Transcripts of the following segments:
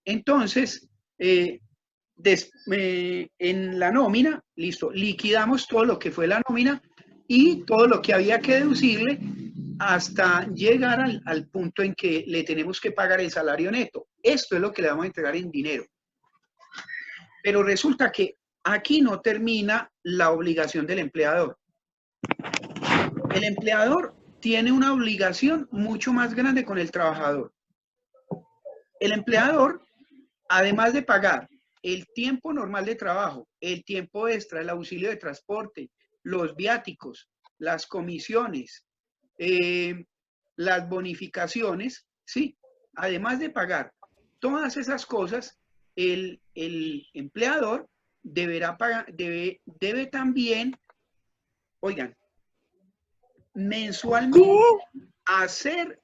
Entonces, en la nómina, listo, liquidamos todo lo que fue la nómina y todo lo que había que deducirle hasta llegar al punto en que le tenemos que pagar el salario neto. Esto es lo que le vamos a entregar en dinero. Pero resulta que aquí no termina la obligación del empleador. El empleador tiene una obligación mucho más grande con el trabajador. El empleador, además de pagar el tiempo normal de trabajo, el tiempo extra, el auxilio de transporte, los viáticos, las comisiones, las bonificaciones, ¿sí? Además de pagar todas esas cosas, el empleador deberá pagar, debe también, oigan, mensualmente hacer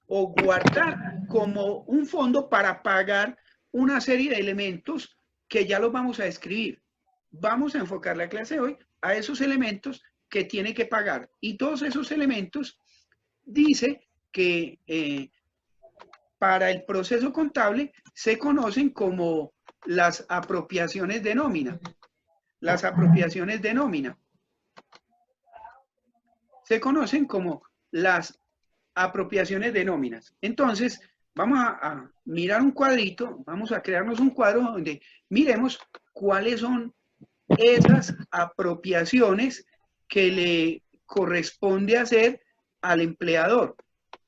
o guardar como un fondo para pagar una serie de elementos que ya los vamos a describir. Vamos a enfocar la clase de hoy a esos elementos que tiene que pagar. Y todos esos elementos dice que para el proceso contable se conocen como las apropiaciones de nómina. Las apropiaciones de nómina se conocen como las apropiaciones de nóminas. Entonces, vamos a mirar un cuadrito, vamos a crearnos un cuadro donde miremos cuáles son esas apropiaciones que le corresponde hacer al empleador.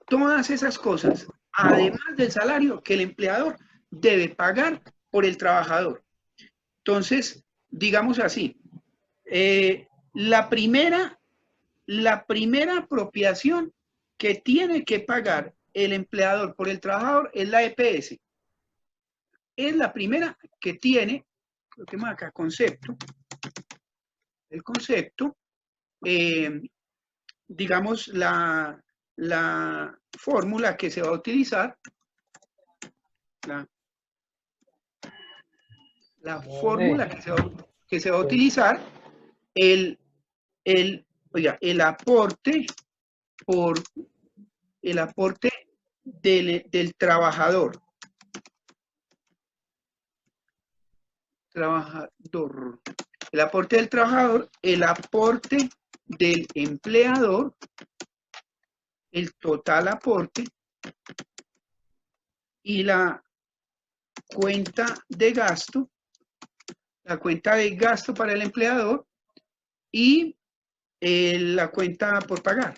Todas esas cosas, además del salario que el empleador debe pagar por el trabajador. Entonces, digamos así, la primera apropiación que tiene que pagar el empleador por el trabajador es la EPS. Es la primera que tiene, coloquemos acá concepto, el concepto, digamos la fórmula que se va a utilizar, la fórmula que se va a utilizar, oiga, el aporte por el aporte del trabajador. El aporte del trabajador, el aporte del empleador, el total aporte y la cuenta de gasto para el empleador y la cuenta por pagar.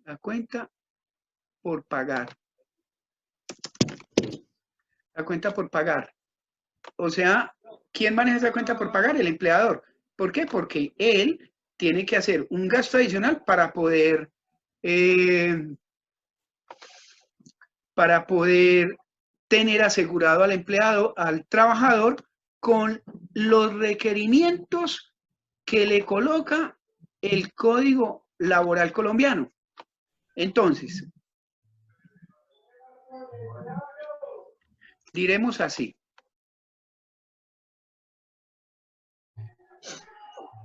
La cuenta por pagar. La cuenta por pagar. O sea, ¿quién maneja esa cuenta por pagar? El empleador. ¿Por qué? Porque él tiene que hacer un gasto adicional para poder tener asegurado al empleado, al trabajador, con los requerimientos que le coloca el Código Laboral colombiano. Entonces, diremos así.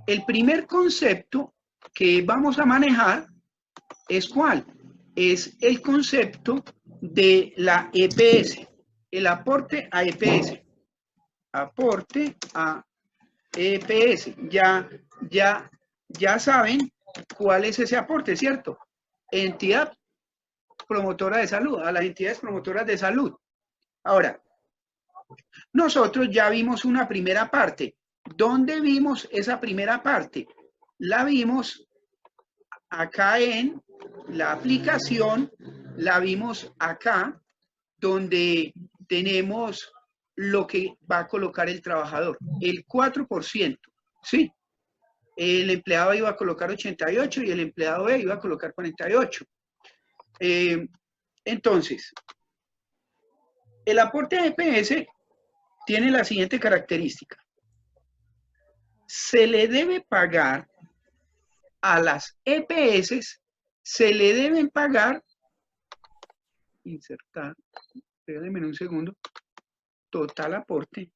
El primer concepto que vamos a manejar es ¿cuál? Es el concepto de la EPS, el aporte a EPS. Aporte a EPS. Ya saben cuál es ese aporte, ¿cierto? Entidad promotora de salud, a las entidades promotoras de salud. Ahora, nosotros ya vimos una primera parte. ¿Dónde vimos esa primera parte? La vimos acá en la aplicación, la vimos acá, donde tenemos lo que va a colocar el trabajador, el 4%, ¿sí? El empleado iba a colocar 88 y el empleado B iba a colocar 48. Entonces, el aporte a EPS tiene la siguiente característica. Se le debe pagar a las EPS, se le deben pagar, insertar, déjenme un segundo, total aporte,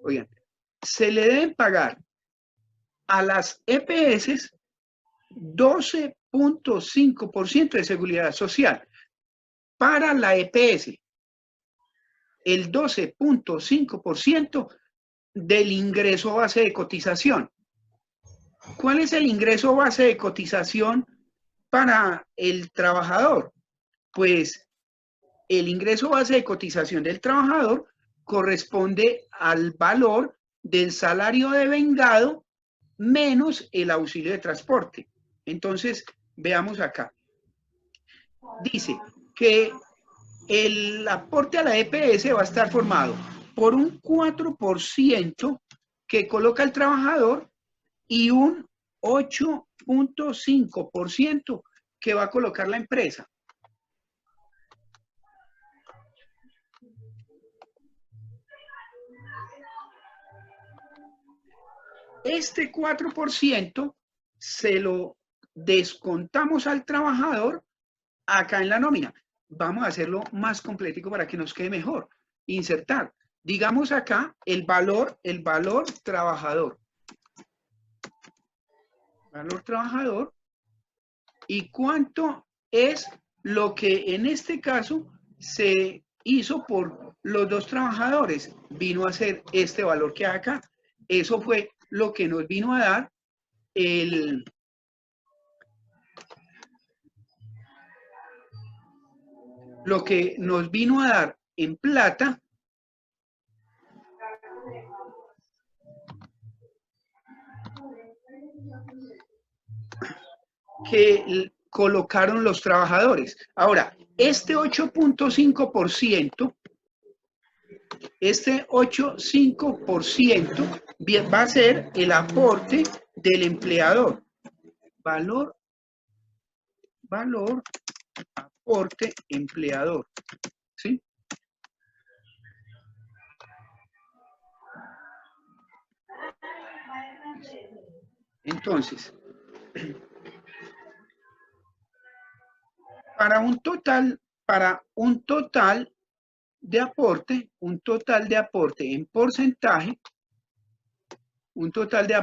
Oigan, se le deben pagar a las EPS 12.5% de seguridad social. Para la EPS, el 12.5% del ingreso base de cotización. ¿Cuál es el ingreso base de cotización para el trabajador? Pues el ingreso base de cotización del trabajador corresponde al valor del salario devengado menos el auxilio de transporte. Entonces, veamos acá. Dice que el aporte a la EPS va a estar formado por un 4% que coloca el trabajador y un 8.5% que va a colocar la empresa. Este 4% se lo descontamos al trabajador acá en la nómina. Vamos a hacerlo más completico para que nos quede mejor. Insertar. Digamos acá el valor trabajador. Valor trabajador. ¿Y cuánto es lo que en este caso se hizo por los dos trabajadores? Vino a ser este valor que hay acá. Eso fue lo que nos vino a dar lo que nos vino a dar en plata que colocaron los trabajadores. Ahora, este 8.5%, este 8.5% va a ser el aporte del empleador. Valor, aporte, empleador. ¿Sí? Entonces, para un total de aporte, en porcentaje, y un total de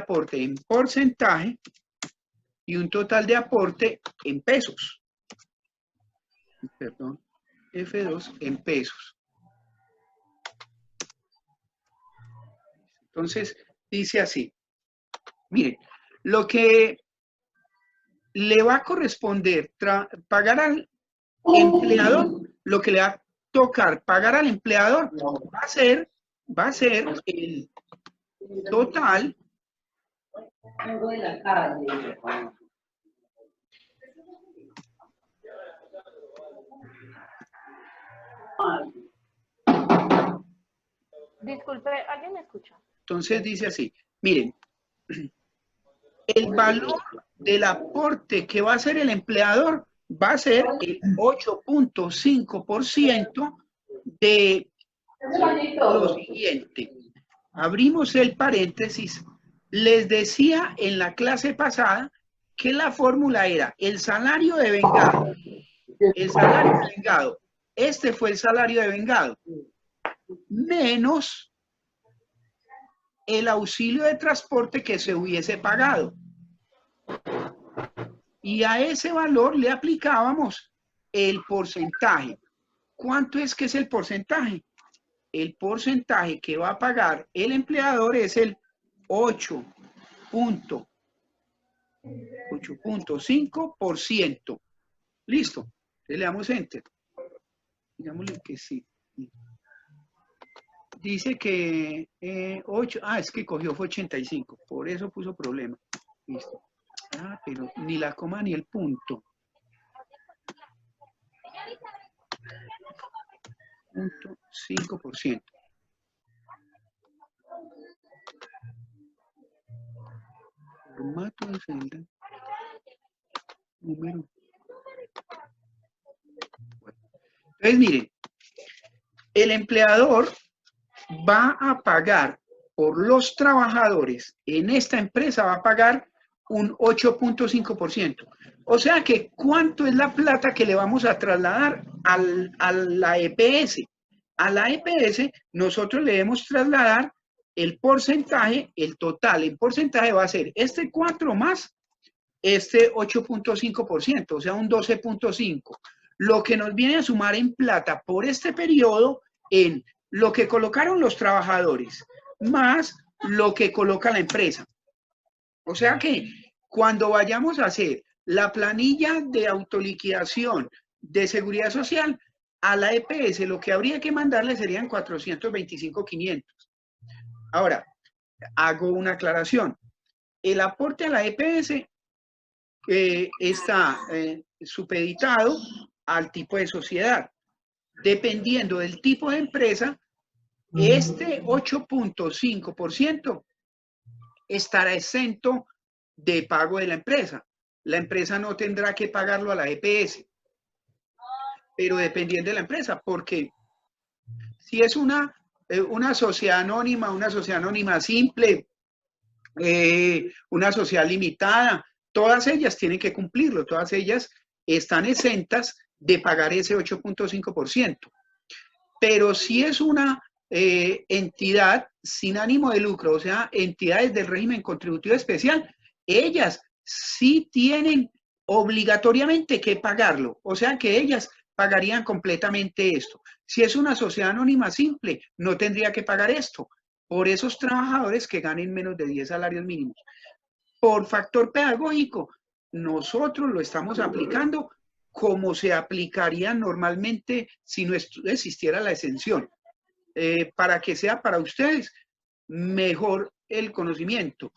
aporte en pesos. Perdón, F2 en pesos. Entonces, dice así. Miren, lo que le va a corresponder pagar al empleador, lo que le va a tocar pagar al empleador va a ser el total Disculpe, ¿alguien me escucha? Entonces dice así, miren, el valor del aporte que va a hacer el empleador va a ser el 8.5% de lo siguiente. Abrimos el paréntesis. Les decía en la clase pasada que la fórmula era el salario devengado. El salario devengado. Este fue el salario devengado. Menos el auxilio de transporte que se hubiese pagado. Y a ese valor le aplicábamos el porcentaje. ¿Cuánto es que es el porcentaje? El porcentaje que va a pagar el empleador es el 8.5%. Listo. Le damos enter. Digámosle que sí. Dice que 8, es que cogió fue 85, por eso puso problema. Listo. Pero ni la coma ni el punto. 0.5%. Formato de celda. Número. Bueno. Entonces, miren, el empleador va a pagar por los trabajadores en esta empresa, va a pagar un 8.5%. O sea que, ¿cuánto es la plata que le vamos a trasladar a la EPS? A la EPS nosotros le debemos trasladar el porcentaje, el total en porcentaje va a ser este 4 más este 8.5%, o sea, un 12.5%. Lo que nos viene a sumar en plata por este periodo en lo que colocaron los trabajadores, más lo que coloca la empresa. O sea que cuando vayamos a hacer la planilla de autoliquidación de seguridad social, a la EPS lo que habría que mandarle serían 425.500. Ahora, hago una aclaración. El aporte a la EPS está supeditado al tipo de sociedad. Dependiendo del tipo de empresa, este 8.5% estará exento de pago de la empresa. La empresa no tendrá que pagarlo a la EPS, pero dependiendo de la empresa, porque si es una sociedad anónima simple, una sociedad limitada, todas ellas tienen que cumplirlo, todas ellas están exentas de pagar ese 8.5%. Pero si es una entidad sin ánimo de lucro, o sea, entidades del régimen contributivo especial, ellas sí tienen obligatoriamente que pagarlo, o sea que ellas pagarían completamente esto. Si es una sociedad anónima simple, no tendría que pagar esto por esos trabajadores que ganen menos de 10 salarios mínimos. Por factor pedagógico, nosotros lo estamos aplicando como se aplicaría normalmente si no existiera la exención, para que sea para ustedes mejor el conocimiento,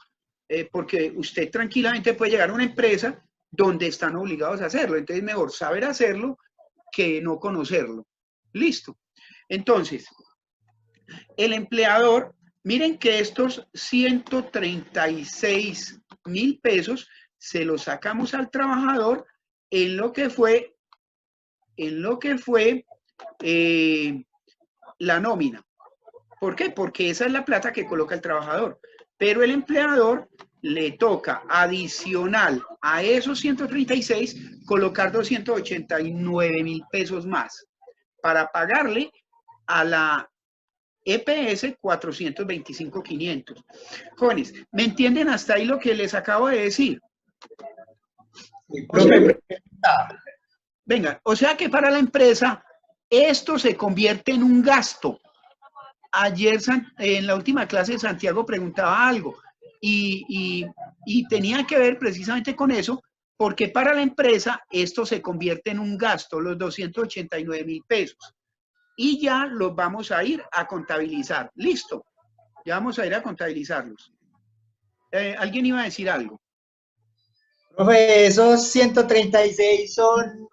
porque usted tranquilamente puede llegar a una empresa donde están obligados a hacerlo, entonces mejor saber hacerlo que no conocerlo. Listo. Entonces, el empleador, miren que estos 136.000 pesos se los sacamos al trabajador en lo que fue la nómina. ¿Por qué? Porque esa es la plata que coloca el trabajador. Pero el empleador le toca adicional a esos 136 colocar 289.000 pesos más para pagarle a la EPS 425.500. Jóvenes, ¿me entienden hasta ahí lo que les acabo de decir? O sea, venga, o sea que para la empresa esto se convierte en un gasto. Ayer en la última clase Santiago preguntaba algo y tenía que ver precisamente con eso, porque para la empresa esto se convierte en un gasto, los 289.000 pesos. Y ya los vamos a ir a contabilizar. Listo, ya vamos a ir a contabilizarlos. ¿Alguien iba a decir algo? Profe, esos 136 son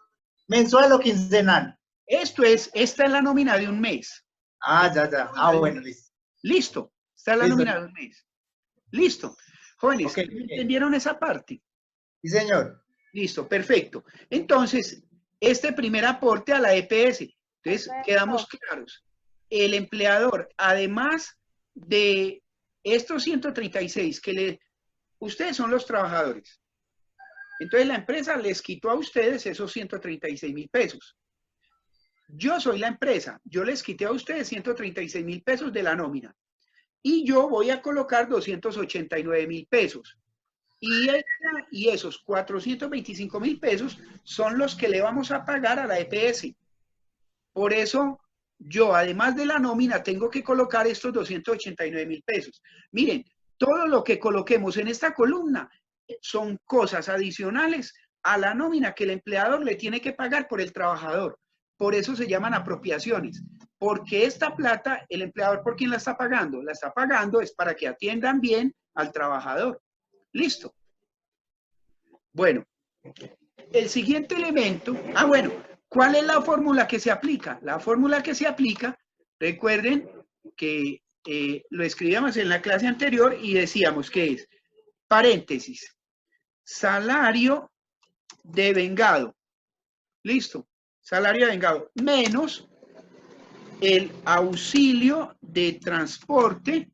mensual o quincenal. Esta es la nómina de un mes. Ah, ya. Ah, bueno, listo. Listo, esta es la nómina de un mes. Listo. Jóvenes, okay. ¿entendieron esa parte? Sí, señor. Listo, perfecto. Entonces, este primer aporte a la EPS. Entonces, quedamos claros. El empleador, además de estos 136 ustedes son los trabajadores. Entonces, la empresa les quitó a ustedes esos 136.000 pesos. Yo soy la empresa. Yo les quité a ustedes 136.000 pesos de la nómina. Y yo voy a colocar 289.000 pesos. Y esos 425.000 pesos son los que le vamos a pagar a la EPS. Por eso, yo, además de la nómina, tengo que colocar estos 289.000 pesos. Miren, todo lo que coloquemos en esta columna son cosas adicionales a la nómina que el empleador le tiene que pagar por el trabajador. Por eso se llaman apropiaciones. Porque esta plata, el empleador, ¿por quién la está pagando? La está pagando es para que atiendan bien al trabajador. Listo. Bueno, el siguiente elemento, bueno, ¿cuál es la fórmula que se aplica? La fórmula que se aplica, recuerden que lo escribíamos en la clase anterior y decíamos que es, paréntesis, salario de vengado, listo, salario de vengado, menos el auxilio de transporte,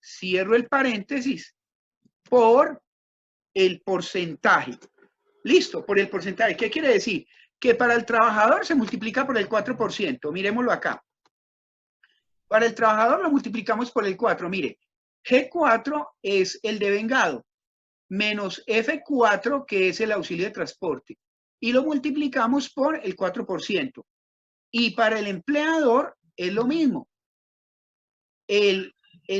cierro el paréntesis, por el porcentaje. Listo, por el porcentaje. ¿Qué quiere decir? Que para el trabajador se multiplica por el 4%. Miremoslo acá. Para el trabajador lo multiplicamos por el 4. Mire, G4 es el devengado, menos F4, que es el auxilio de transporte. Y lo multiplicamos por el 4%. Y para el empleador es lo mismo. El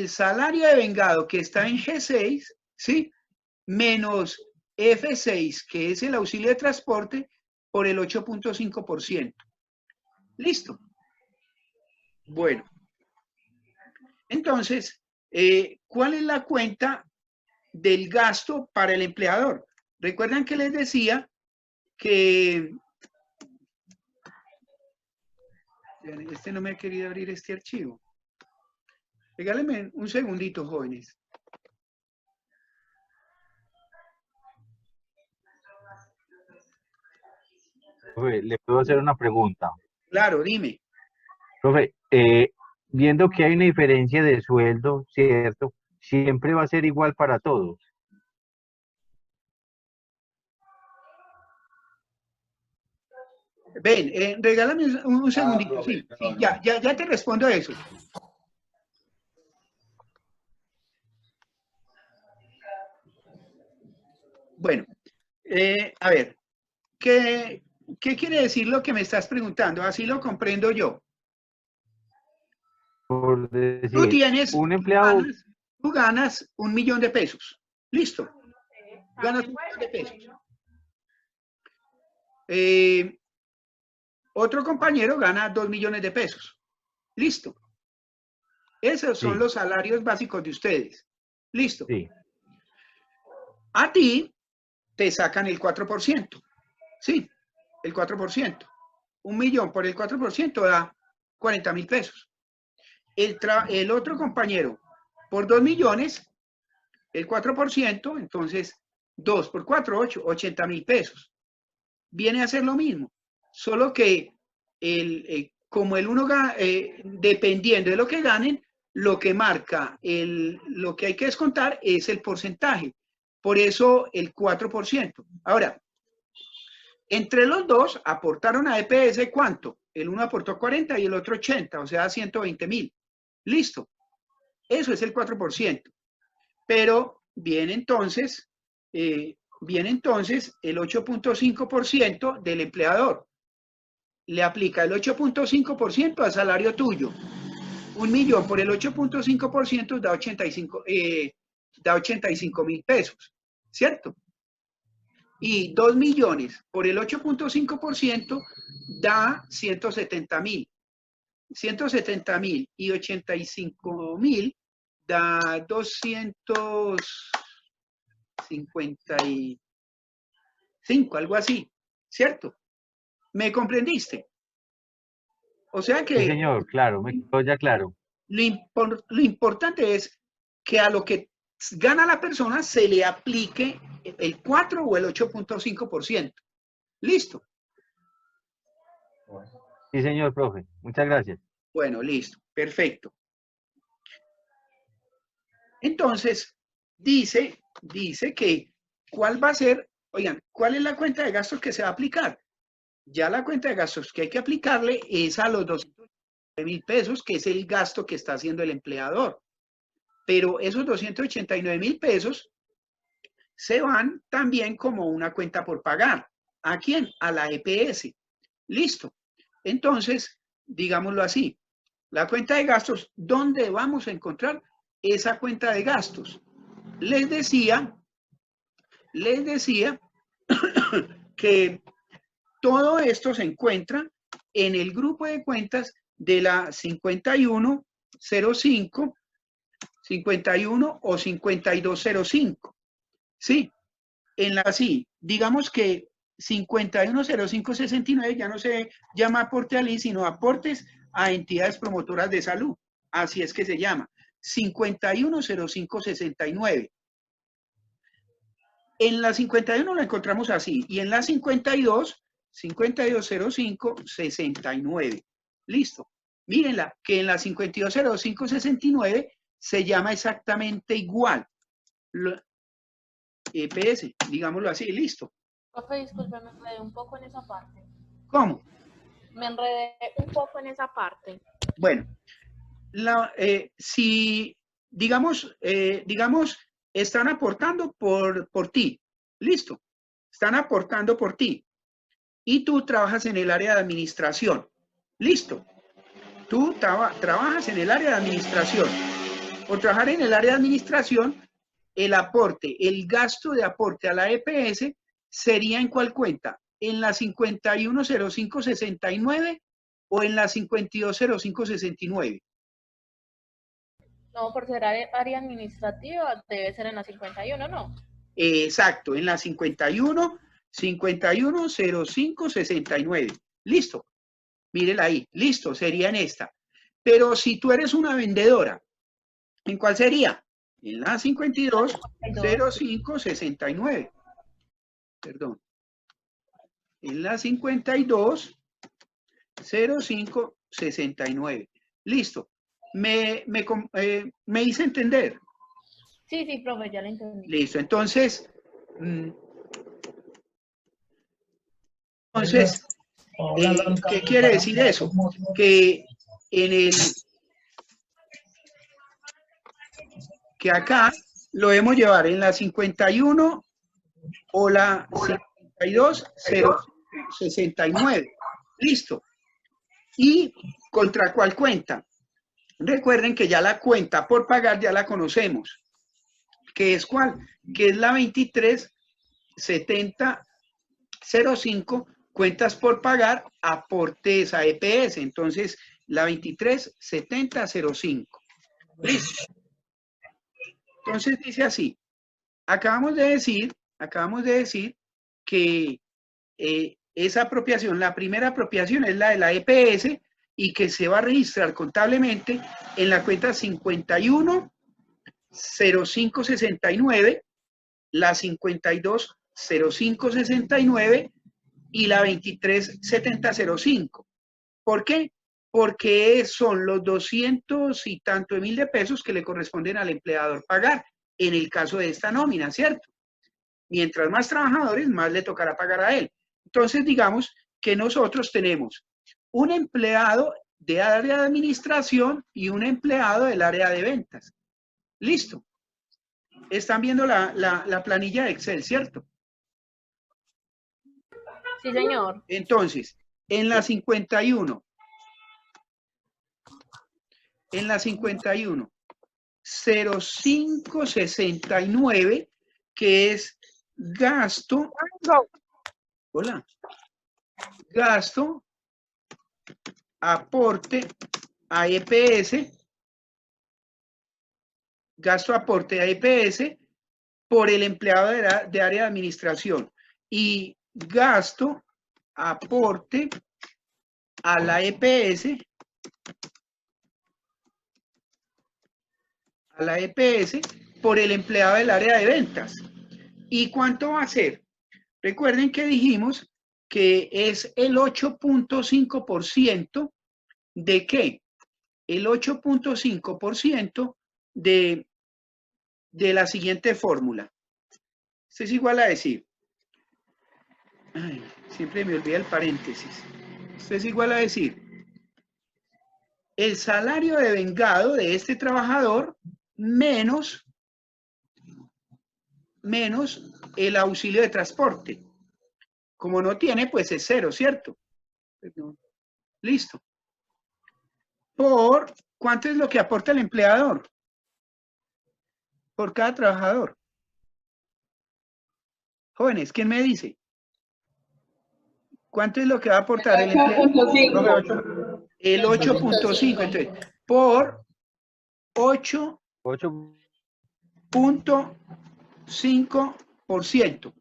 salario devengado que está en G6, ¿sí? Menos F6, que es el auxilio de transporte, por el 8.5%. Listo. Bueno. Entonces, ¿cuál es la cuenta del gasto para el empleador? Recuerdan que les decía que... Este no me ha querido abrir este archivo. Regálenme un segundito, jóvenes. Profe, le puedo hacer una pregunta. Claro, dime. Profe, viendo que hay una diferencia de sueldo, ¿cierto? Siempre va a ser igual para todos. Ven, regálame un segundito. Sí, sí, ya te respondo a eso. Bueno, a ver, ¿qué quiere decir lo que me estás preguntando? Así lo comprendo yo. Por decir, Tú tienes, un empleado... tú ganas 1 millón de pesos. Listo. Ganas 1 millón de pesos. Otro compañero gana 2 millones de pesos. Listo. Esos son los salarios básicos de ustedes. Listo. Sí. A ti te sacan el 4%. Sí, el 4%. 1 millón por el 4% da 40.000 pesos. El otro compañero por 2 millones, el 4%, entonces 2 por 4, 8, 80.000 pesos. Viene a ser lo mismo, solo que como el uno dependiendo de lo que ganen, lo que marca, lo que hay que descontar es el porcentaje. Por eso el 4%. Ahora, entre los dos aportaron a EPS ¿cuánto? El uno aportó 40 y el otro 80, o sea, 120.000. Listo. Eso es el 4%. Pero viene entonces el 8.5% del empleador. Le aplica el 8.5% al salario tuyo. 1 millón por el 8.5% da 85.000 pesos, ¿cierto? Y 2 millones por el 8.5% da 170.000. 170.000 y 85.000 da 255, algo así, ¿cierto? ¿Me comprendiste? O sea que... Sí, señor, claro, me quedó ya claro. Lo importante es que a lo que gana la persona se le aplique el 4 o el 8.5%. Listo. Sí, señor, profe. Muchas gracias. Bueno, listo. Perfecto. Entonces, dice que ¿cuál va a ser? Oigan, ¿cuál es la cuenta de gastos que se va a aplicar? Ya la cuenta de gastos que hay que aplicarle es a los 289.000 pesos, que es el gasto que está haciendo el empleador. Pero esos 289.000 pesos se van también como una cuenta por pagar. ¿A quién? A la EPS. Listo. Entonces, digámoslo así, la cuenta de gastos, ¿dónde vamos a encontrar esa cuenta de gastos? Les decía que todo esto se encuentra en el grupo de cuentas de la 5105, 51 o 5205. Sí, en la sí, digamos que 510569 ya no se llama aporte al INS, sino aportes a entidades promotoras de salud. Así es que se llama. 510569. En la 51 la encontramos así. Y en la 52, 520569. Listo. Mírenla, que en la 520569 se llama exactamente igual. EPS, digámoslo así, listo. Profe, disculpe, me enredé un poco en esa parte. ¿Cómo? Me enredé un poco en esa parte. Bueno, si, digamos, están aportando por ti, listo, están aportando por ti, y tú trabajas en el área de administración, listo, tú trabajas en el área de administración. Por trabajar en el área de administración, el aporte, el gasto de aporte a la EPS sería ¿en cuál cuenta? ¿En la 510569 o en la 520569? No, por ser área administrativa, debe ser en la 51, ¿no? Exacto, en la 510569. Listo, mírela ahí, listo, sería en esta. Pero si tú eres una vendedora, ¿en cuál sería? En la 520569. Perdón. En la 520569. Listo. Me hice entender. Sí, sí, profe, ya lo entendí. Listo. Entonces, ¿qué quiere decir eso? Que que acá lo debemos llevar en la 51 o la 520569. Listo. ¿Y contra cuál cuenta? Recuerden que ya la cuenta por pagar ya la conocemos. ¿Qué es cuál? Que es la 237005, cuentas por pagar, aportes a EPS. Entonces, la 237005. Listo. Entonces dice así. Acabamos de decir que esa apropiación, la primera apropiación es la de la EPS y que se va a registrar contablemente en la cuenta 510569, la 520569 y la 237005. ¿Por qué? Porque son los 200 y tanto de mil de pesos que le corresponden al empleador pagar en el caso de esta nómina, ¿cierto? Mientras más trabajadores, más le tocará pagar a él. Entonces, digamos que nosotros tenemos un empleado de área de administración y un empleado del área de ventas. Listo. Están viendo la planilla de Excel, ¿cierto? Sí, señor. Entonces, en la 51, 0569, que es gasto, gasto, aporte a EPS, gasto aporte a EPS por el empleado de área de administración y gasto aporte a la EPS, por el empleado del área de ventas. ¿Y cuánto va a ser? Recuerden que dijimos que es el 8.5% de qué? El 8.5% de la siguiente fórmula. Esto es igual a decir, ay, siempre me olvida el paréntesis. Esto es igual a decir, el salario de vengado de este trabajador menos el auxilio de transporte. Como no tiene, pues es cero, ¿cierto? Listo. Por, ¿cuánto es lo que aporta el empleador? Por cada trabajador. Jóvenes, ¿quién me dice? ¿Cuánto es lo que va a aportar el empleador? El 8.5. Entonces, por 8.5%.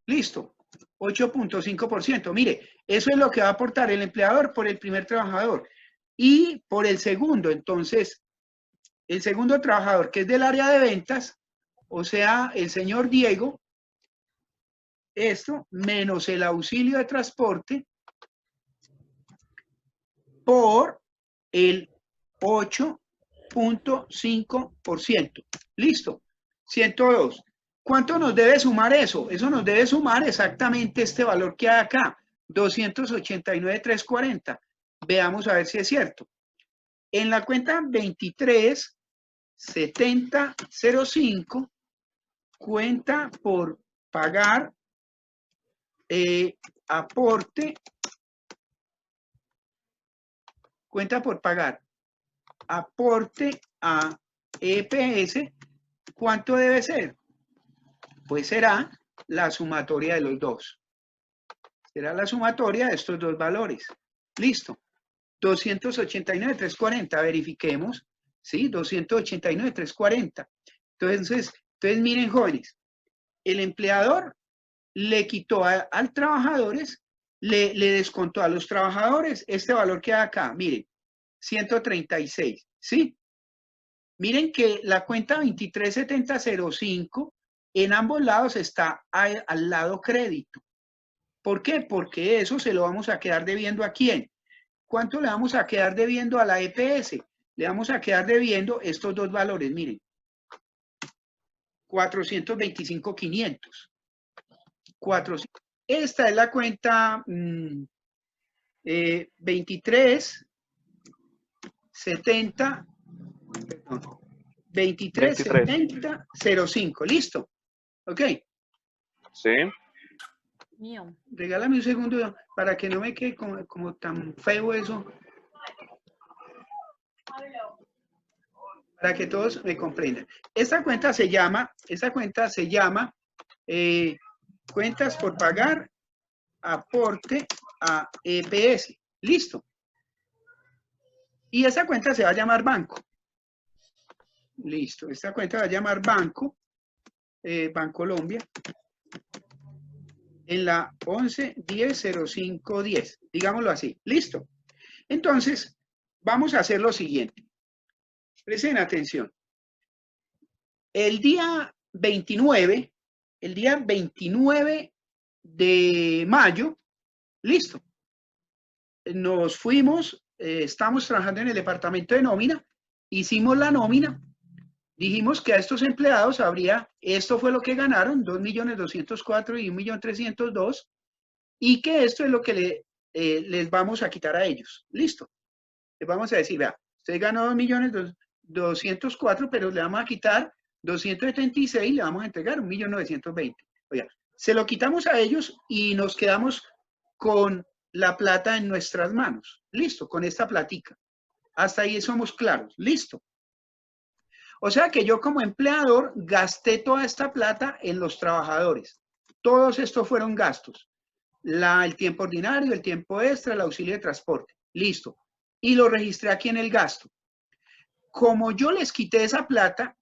Listo. 8.5%. Mire, eso es lo que va a aportar el empleador por el primer trabajador. Y por el segundo, entonces, el segundo trabajador que es del área de ventas, o sea, el señor Diego, esto menos el auxilio de transporte por el 8.5%. Listo. 102. ¿Cuánto nos debe sumar eso? Eso nos debe sumar exactamente este valor que hay acá, 289,340. Veamos a ver si es cierto. En la cuenta 237005, cuenta por pagar, aporte, cuenta por pagar, aporte a EPS, ¿cuánto debe ser? Pues será la sumatoria de los dos. Será la sumatoria de estos dos valores. Listo. 289,340. Verifiquemos. ¿Sí? 289,340. Entonces, miren, jóvenes. El empleador le quitó al trabajadores, le descontó a los trabajadores este valor que hay acá. Miren, 136. ¿Sí? Miren que la cuenta 237005 en ambos lados está al lado crédito. ¿Por qué? Porque eso se lo vamos a quedar debiendo ¿a quién? ¿Cuánto le vamos a quedar debiendo a la EPS? Le vamos a quedar debiendo estos dos valores, miren. 425,500. Esta es la cuenta 237005. ¿Listo? ¿Ok? Sí. Mío. Regálame un segundo para que no me quede como tan feo eso. Para que todos me comprendan. Esta cuenta se llama cuentas por pagar, aporte a EPS. Listo. Y esa cuenta se va a llamar banco. Listo. Esta cuenta va a llamar Banco Bancolombia. En la 11100510, digámoslo así. Listo. Entonces, vamos a hacer lo siguiente. Presten atención. El día 29 de mayo, listo. Nos fuimos, estamos trabajando en el departamento de nómina, hicimos la nómina, dijimos que a estos empleados esto fue lo que ganaron, 2.204.000 y 1.302.000, y que esto es lo que les vamos a quitar a ellos. Listo. Les vamos a decir, vea, usted ganó 2.204.000, pero le vamos a quitar 276 y le vamos a entregar 1.920.000. Oiga, se lo quitamos a ellos y nos quedamos con la plata en nuestras manos. Listo, con esta platica. Hasta ahí somos claros. Listo. O sea que yo como empleador gasté toda esta plata en los trabajadores. Todos estos fueron gastos. El tiempo ordinario, el tiempo extra, el auxilio de transporte. Listo. Y lo registré aquí en el gasto. Como yo les quité esa plata,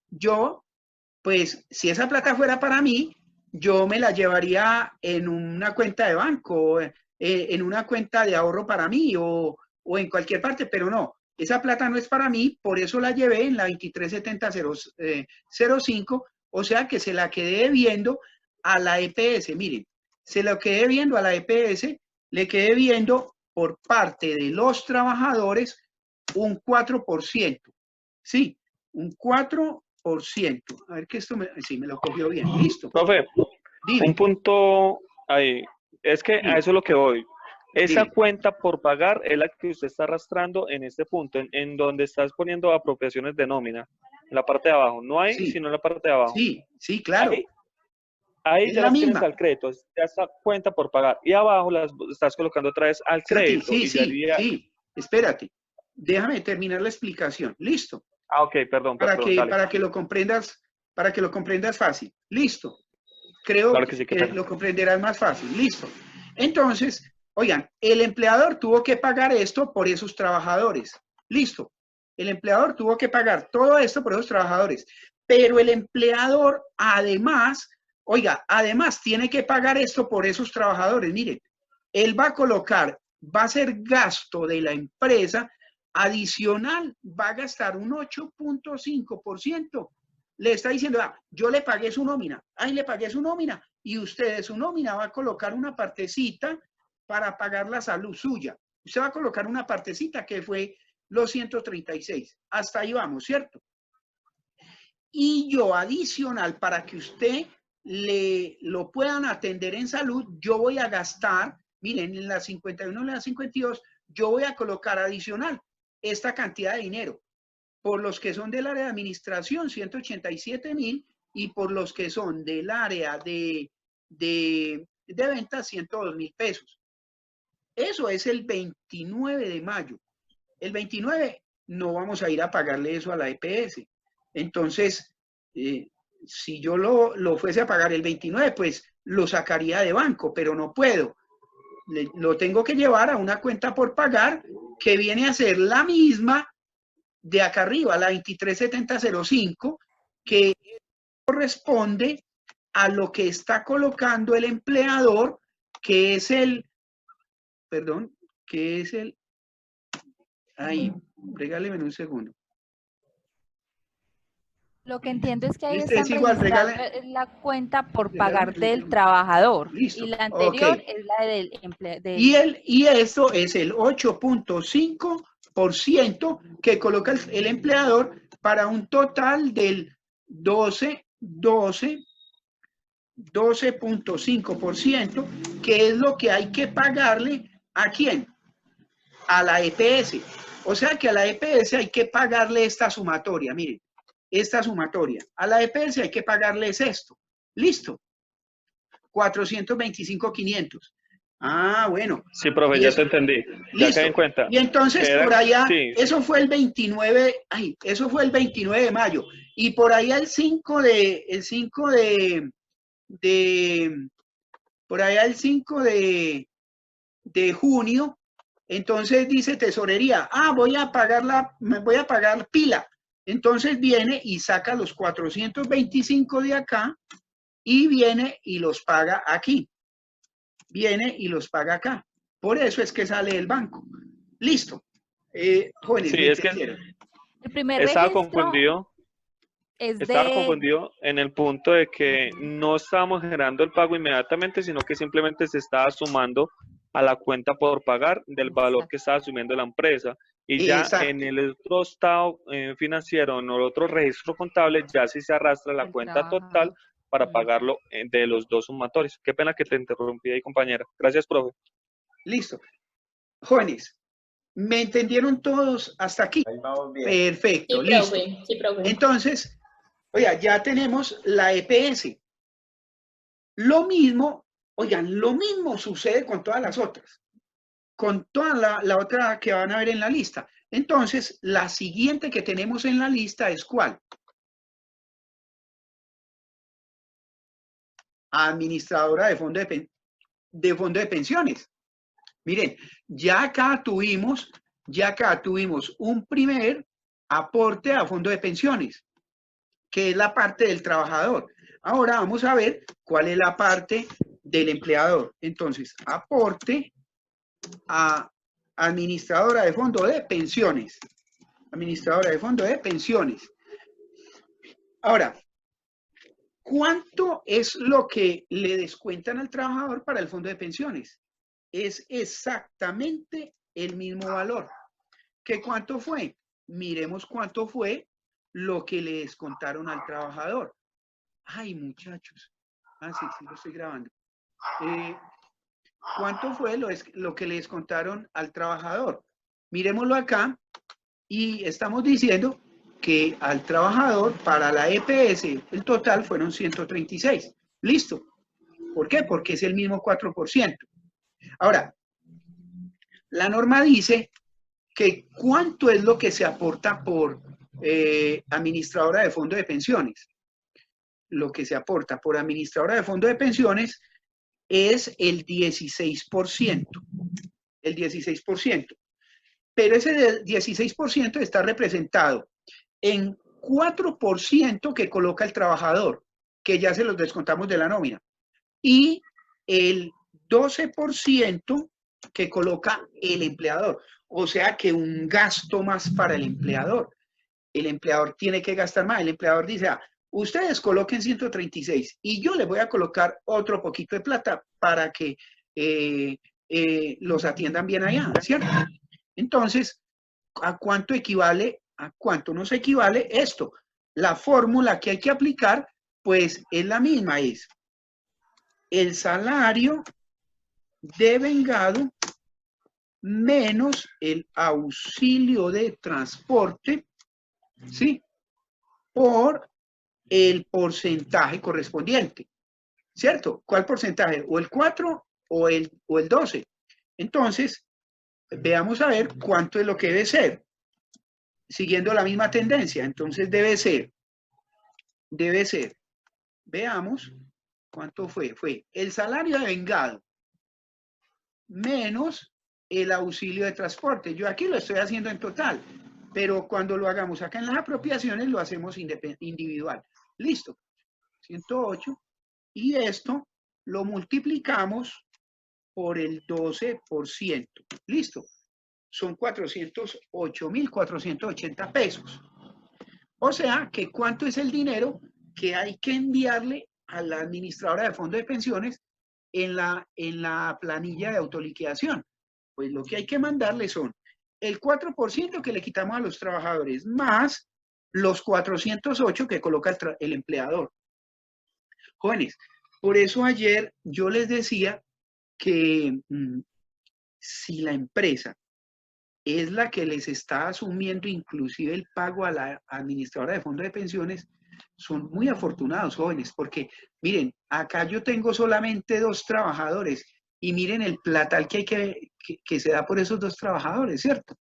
pues si esa plata fuera para mí, yo me la llevaría en una cuenta de banco, en una cuenta de ahorro para mí o en cualquier parte, pero no. Esa plata no es para mí, por eso la llevé en la 237005, o sea que se la quedé debiendo a la EPS. Miren, se lo quedé debiendo a la EPS, le quedé debiendo por parte de los trabajadores un 4%. Sí, un 4%. A ver que esto me lo cogió bien. Listo. Profe, Dime. un punto ahí. Es que a eso es lo que voy. Esa cuenta por pagar es la que usted está arrastrando en este punto, en donde estás poniendo apropiaciones de nómina, en la parte de abajo. No hay, sino en la parte de abajo. Sí, sí, claro. Ahí ya las tienes al crédito, ya está cuenta por pagar. Y abajo las estás colocando otra vez al crédito. Sí. Espérate. Déjame terminar la explicación. Listo. Ah, ok, perdón. Para que lo comprendas fácil. Listo. Creo claro que, sí, que lo comprenderás más fácil. Listo. Entonces, oigan, el empleador tuvo que pagar esto por esos trabajadores. Listo. El empleador tuvo que pagar todo esto por esos trabajadores. Pero el empleador, además tiene que pagar esto por esos trabajadores. Miren, él va a hacer gasto de la empresa adicional, va a gastar un 8.5%. Le está diciendo, yo le pagué su nómina, le pagué su nómina, y usted de su nómina va a colocar una partecita para pagar la salud suya. Usted va a colocar una partecita que fue los 136. Hasta ahí vamos, ¿cierto? Y yo adicional, para que usted lo puedan atender en salud, yo voy a gastar, miren, en la 51 y la 52, yo voy a colocar adicional esta cantidad de dinero. Por los que son del área de administración, 187.000, y por los que son del área de ventas, 102.000 pesos. Eso es el 29 de mayo. El 29 no vamos a ir a pagarle eso a la EPS. Entonces, si yo lo fuese a pagar el 29, pues lo sacaría de banco, pero no puedo. Lo tengo que llevar a una cuenta por pagar que viene a ser la misma de acá arriba, la 237005, que corresponde a lo que está colocando el empleador, que es el, perdón, que es el, ahí, regáleme un segundo. Lo que entiendo es que ahí Este están es igual, registrando regale- la cuenta por regálame pagar un del segundo. trabajador. Listo, Y la anterior ok. es la del empleado. Y esto es el 8.5% que coloca el empleador para un total del 12.5%, que es lo que hay que pagarle ¿a quién? A la EPS. O sea que a la EPS hay que pagarle esta sumatoria, miren, esta sumatoria. A la EPS hay que pagarles esto. Listo. 425.500. Ah, bueno. Sí, profe, Y ya eso- te entendí. Ya Listo. caí en cuenta. Y entonces Era- por allá, sí. eso fue el 29, eso fue el 29 de mayo. Y por allá el 5 por allá el 5 de junio, entonces dice tesorería, me voy a pagar pila. Entonces viene y saca los 425 de acá y viene y los paga aquí. Viene y los paga acá. Por eso es que sale del banco. Listo. Jóvenes, Sí, ¿me es que entendieron? El primer estaba registro confundido. es Estaba de... confundido en el punto de que no estábamos generando el pago inmediatamente, sino que simplemente se estaba sumando a la cuenta por pagar del valor que estaba asumiendo la empresa. Y ya Exacto. en el otro estado financiero, en el otro registro contable, ya sí se arrastra la del cuenta total trabajador. para pagarlo de los dos sumatorios. Qué pena que te interrumpí ahí, compañera. Gracias, profe. Listo. Jóvenes, ¿me entendieron todos hasta aquí? Ahí vamos bien. Perfecto, Sí, listo. profe, sí, profe. Entonces, oiga, ya tenemos la EPS. Lo mismo, oigan, lo mismo sucede con todas las otras, con toda la otra que van a ver en la lista. Entonces, la siguiente que tenemos en la lista es ¿cuál? Administradora de fondo de pensiones. Miren, ya acá tuvimos un primer aporte a fondo de pensiones, que es la parte del trabajador. Ahora vamos a ver cuál es la parte del empleador. Entonces, aporte a administradora de fondo de pensiones. Administradora de fondo de pensiones. Ahora, ¿cuánto es lo que le descuentan al trabajador para el fondo de pensiones? Es exactamente el mismo valor. ¿Qué cuánto fue? Miremos cuánto fue lo que le descontaron al trabajador. Ay, muchachos. Ah, sí, lo estoy grabando. ¿Cuánto fue lo que le descontaron al trabajador? Miremoslo acá y estamos diciendo que al trabajador para la EPS el total fueron 136. Listo. ¿Por qué? Porque es el mismo 4%. Ahora, la norma dice que cuánto es lo que se aporta por administradora de fondo de pensiones. Lo que se aporta por administradora de fondo de pensiones es el 16%. El 16%. Pero ese 16% está representado en 4% que coloca el trabajador, que ya se los descontamos de la nómina, y el 12% que coloca el empleador. O sea que un gasto más para el empleador. El empleador tiene que gastar más. El empleador dice, ustedes coloquen 136 y yo les voy a colocar otro poquito de plata para que los atiendan bien allá, ¿cierto? Entonces, ¿a cuánto equivale? ¿A cuánto nos equivale esto? La fórmula que hay que aplicar Pues es la misma, es el salario de vengado menos el auxilio de transporte, ¿sí? Por el porcentaje correspondiente, ¿cierto? ¿Cuál porcentaje? ¿O el 4 o el 12? Entonces, veamos a ver cuánto es lo que debe ser, siguiendo la misma tendencia. Entonces, debe ser, veamos cuánto fue. Fue el salario de vengado menos el auxilio de transporte. Yo aquí lo estoy haciendo en total, pero cuando lo hagamos acá en las apropiaciones lo hacemos individual. Listo. 108. Y esto lo multiplicamos por el 12%. Listo. Son 408.480 pesos. O sea, que ¿cuánto es el dinero que hay que enviarle a la administradora de fondos de pensiones en la planilla de autoliquidación? Pues lo que hay que mandarle son el 4% que le quitamos a los trabajadores, más los 408 que coloca el empleador. Jóvenes, por eso ayer yo les decía que si la empresa es la que les está asumiendo inclusive el pago a la administradora de fondos de pensiones, son muy afortunados, jóvenes, porque miren, acá yo tengo solamente 2 trabajadores y miren el platal que se da por esos 2 trabajadores, ¿cierto?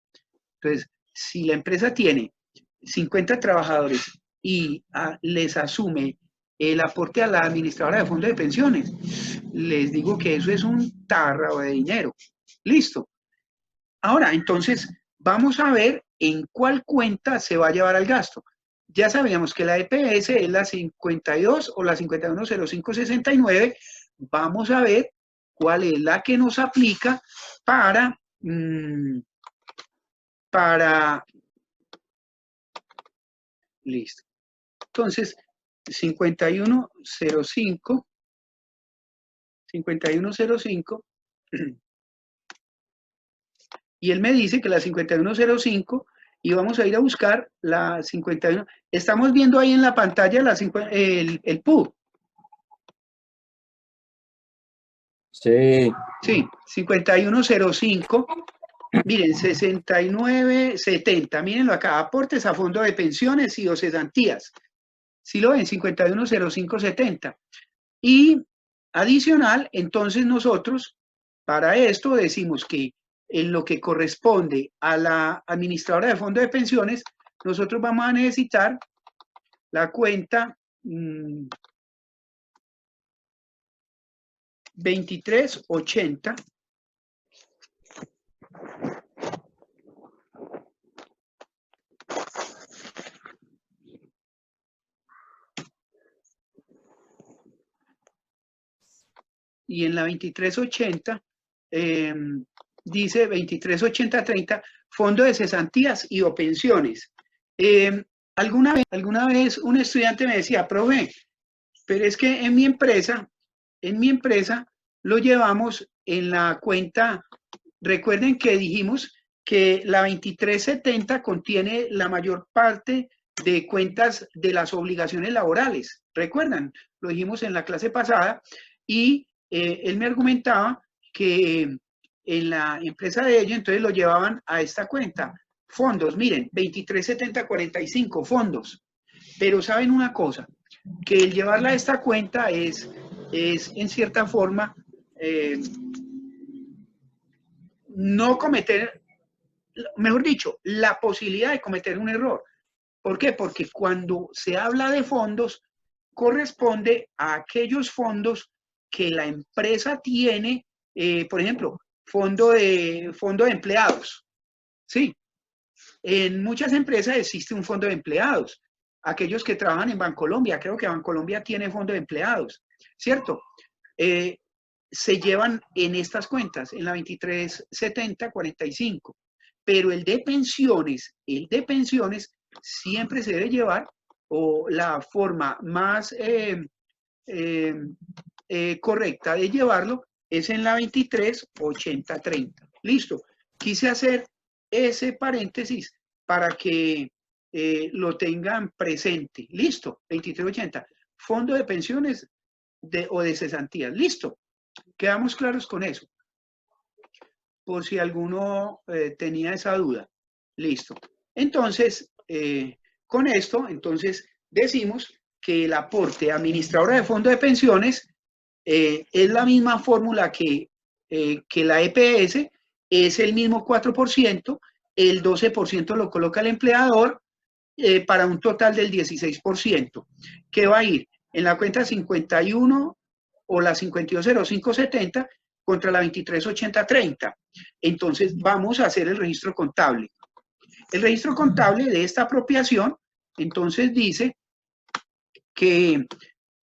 Entonces, si la empresa tiene 50 trabajadores y les asume el aporte a la administradora de fondos de pensiones, les digo que eso es un tarro de dinero. Listo. Ahora, entonces, vamos a ver en cuál cuenta se va a llevar al gasto. Ya sabíamos que la EPS es la 52 o la 510569. Vamos a ver cuál es la que nos aplica para listo. Entonces, 5105, y él me dice que la 5105, y vamos a ir a buscar la 51. Estamos viendo ahí en la pantalla el PUB. Sí. Sí, 5105. Miren, 6970. Mírenlo acá, aportes a fondo de pensiones y o cesantías. Si lo ven, 510570. Y adicional, entonces nosotros, para esto decimos que en lo que corresponde a la administradora de fondo de pensiones, nosotros vamos a necesitar la cuenta 2380. Y en la 2380 dice 238030, fondo de cesantías y o pensiones. Alguna vez un estudiante me decía, profe, pero es que en mi empresa lo llevamos en la cuenta. Recuerden que dijimos que la 2370 contiene la mayor parte de cuentas de las obligaciones laborales. ¿Recuerdan? Lo dijimos en la clase pasada y él me argumentaba que en la empresa de ellos entonces lo llevaban a esta cuenta. Fondos, miren, 237045 fondos. Pero saben una cosa, que el llevarla a esta cuenta es en cierta forma no cometer, mejor dicho, la posibilidad de cometer un error. ¿Por qué? Porque cuando se habla de fondos, corresponde a aquellos fondos que la empresa tiene, por ejemplo, fondo de empleados. Sí, en muchas empresas existe un fondo de empleados. Aquellos que trabajan en Bancolombia, creo que Bancolombia tiene fondo de empleados, ¿cierto? Se llevan en estas cuentas, en la 237045. Pero el de pensiones siempre se debe llevar, o la forma más correcta de llevarlo es en la 238030. Listo. Quise hacer ese paréntesis para que lo tengan presente. Listo. 2380. fondo de pensiones o de cesantías. Listo. Quedamos claros con eso. Por si alguno tenía esa duda. Listo. Entonces, con esto, entonces decimos que el aporte administradora de fondo de pensiones es la misma fórmula que la EPS, es el mismo 4%, el 12% lo coloca el empleador para un total del 16%, que va a ir en la cuenta 51 o la 520570 contra la 238030. Entonces vamos a hacer el registro contable. El registro contable de esta apropiación, entonces dice que,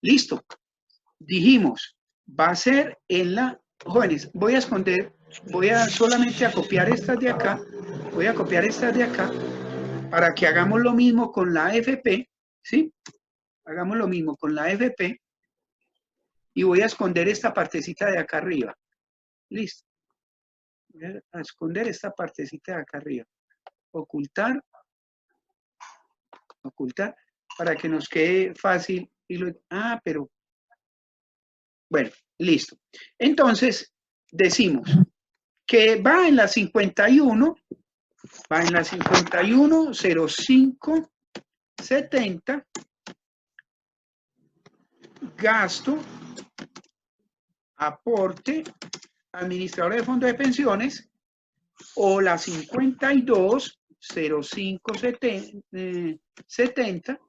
listo, dijimos, va a ser en la, jóvenes, voy a esconder, voy a solamente a copiar estas de acá, voy a copiar estas de acá, para que hagamos lo mismo con la AFP, ¿sí? Hagamos lo mismo con la AFP, y voy a esconder esta partecita de acá arriba. Listo. Voy a esconder esta partecita de acá arriba. Ocultar, ocultar, para que nos quede fácil. Pero, bueno, listo. Entonces, decimos que va en la 51, va en la 510570, gasto, aporte, administrador de fondos de pensiones, o la 520570,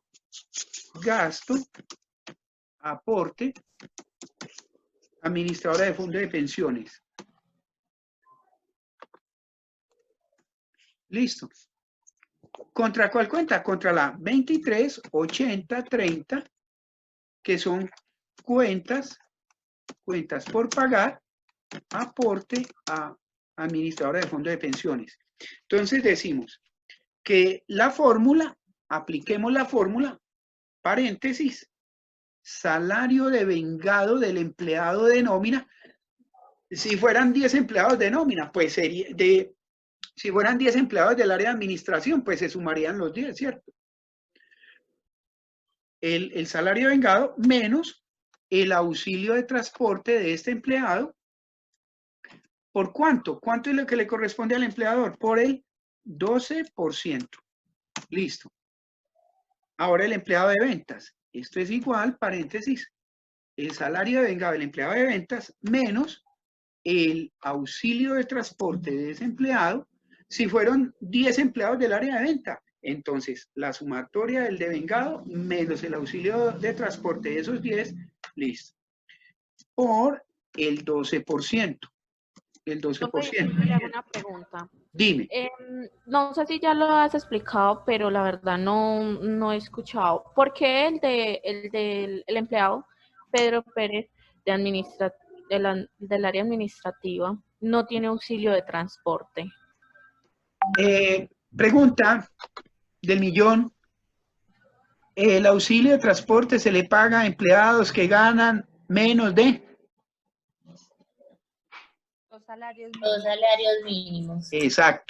gasto, aporte, administradora de fondos de pensiones. Listo. ¿Contra cuál cuenta? Contra la 238030, que son cuentas por pagar, aporte a administradora de fondos de pensiones. Entonces decimos que la fórmula, apliquemos la fórmula, paréntesis, salario devengado del empleado de nómina. Si fueran 10 empleados de nómina, pues sería si fueran 10 empleados del área de administración, pues se sumarían los 10, ¿cierto? El salario devengado menos el auxilio de transporte de este empleado. ¿Por cuánto? ¿Cuánto es lo que le corresponde al empleador? Por el 12%. Listo. Ahora el empleado de ventas. Esto es igual, paréntesis, el salario devengado del empleado de ventas menos el auxilio de transporte de ese empleado. Si fueron 10 empleados del área de venta, entonces la sumatoria del devengado menos el auxilio de transporte de esos 10, listo, por el 12%. El 12%. Le hago una pregunta. Dime. No sé si ya lo has explicado, pero la verdad no he escuchado. ¿Por qué el empleado Pedro Pérez del área administrativa no tiene auxilio de transporte? Pregunta del millón. El auxilio de transporte se le paga a empleados que ganan menos de Los salarios mínimos. Exacto.